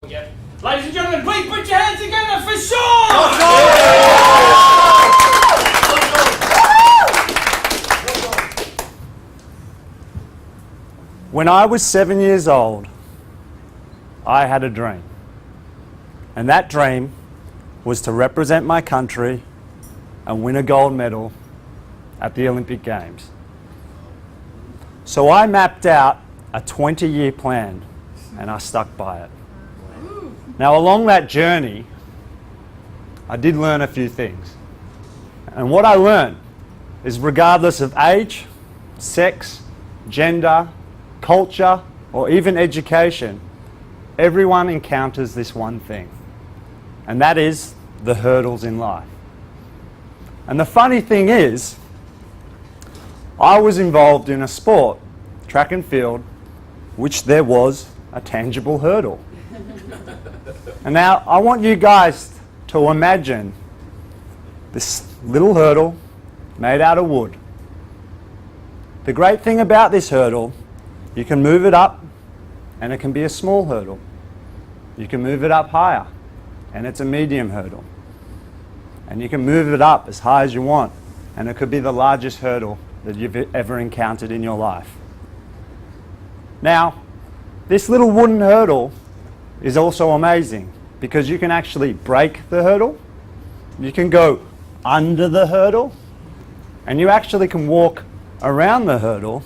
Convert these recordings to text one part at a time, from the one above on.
Yep. Ladies and gentlemen, please put your hands together for Sean! When I was 7 years old, I had a dream. And that dream was to represent my country and win a gold medal at the Olympic Games. So I mapped out a 20-year plan and I stuck by it. Now along that journey, I did learn a few things. And what I learned is regardless of age, sex, gender, culture, or even education, everyone encounters this one thing. And that is the hurdles in life. And the funny thing is, I was involved in a sport, track and field, which there was a tangible hurdle. And now I want you guys to imagine this little hurdle made out of wood. The great thing about this hurdle, you can move it up and it can be a small hurdle. You can move it up higher and it's a medium hurdle. And you can move it up as high as you want and it could be the largest hurdle that you've ever encountered in your life. Now, this little wooden hurdle is also amazing because you can actually break the hurdle, you can go under the hurdle, and you actually can walk around the hurdle,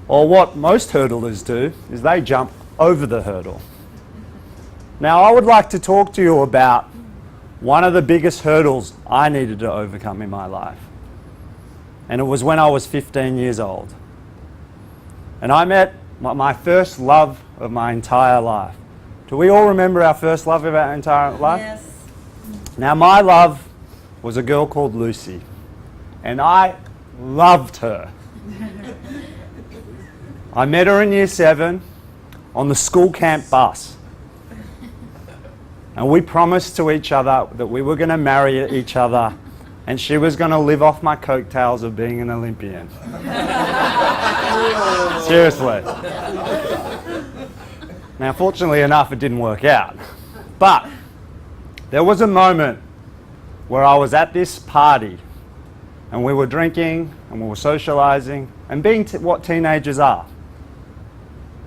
or what most hurdlers do is they jump over the hurdle. Now I would like to talk to you about one of the biggest hurdles I needed to overcome in my life. And it was when I was 15 years old. And I met my first love of my entire life. Do we all remember our first love of our entire life? Yes. Now my love was a girl called Lucy. And I loved her. I met her in year 7 on the school camp bus. And we promised to each other that we were going to marry each other and she was going to live off my coattails of being an Olympian. Seriously. Now, fortunately enough, it didn't work out. But there was a moment where I was at this party and we were drinking and we were socializing and being what teenagers are.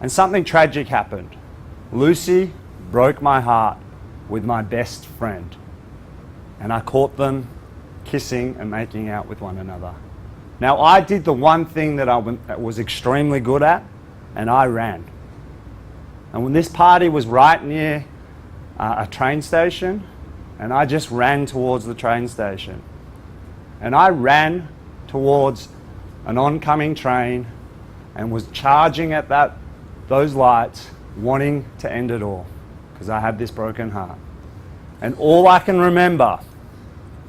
And something tragic happened. Lucy broke my heart with my best friend. And I caught them kissing and making out with one another. Now I did the one thing that I was extremely good at, and I ran. And when this party was right near a train station, and I just ran towards the train station. And I ran towards an oncoming train and was charging at those lights, wanting to end it all, because I had this broken heart. And all I can remember,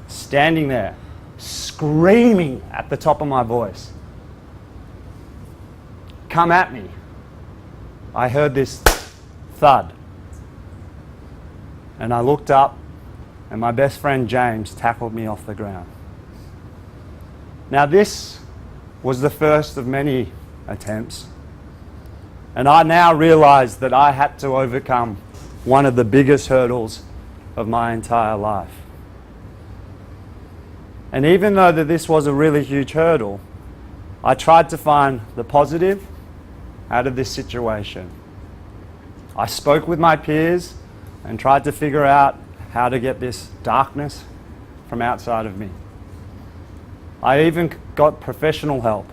standing there, screaming at the top of my voice, "Come at me." I heard this thud. And I looked up, and my best friend James tackled me off the ground. Now this was the first of many attempts. And I now realized that I had to overcome one of the biggest hurdles of my entire life. And even though that this was a really huge hurdle, I tried to find the positive out of this situation. I spoke with my peers and tried to figure out how to get this darkness from outside of me. I even got professional help,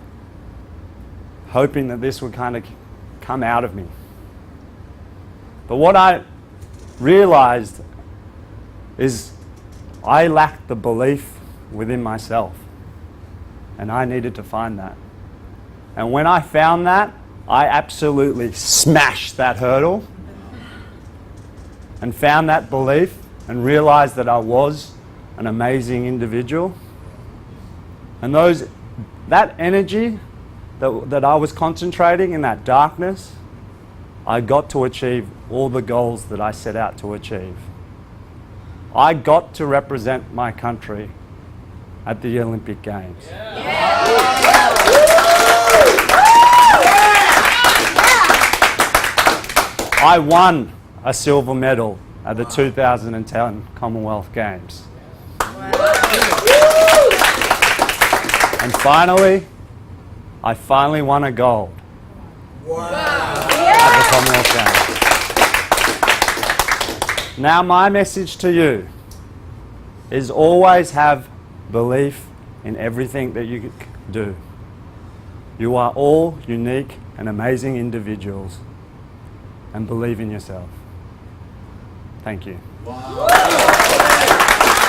hoping that this would kind of come out of me. But what I realized is I lacked the belief within myself, and I needed to find that. And when I found that, I absolutely smashed that hurdle and found that belief and realized that I was an amazing individual. And that energy that I was concentrating in that darkness, I got to achieve all the goals that I set out to achieve. I got to represent my country at the Olympic Games. I won a silver medal at the 2010 Commonwealth Games. And finally, I finally won a gold at the Commonwealth Games. Now my message to you is always have belief in everything that you do. You are all unique and amazing individuals, and believe in yourself. Thank you. Wow.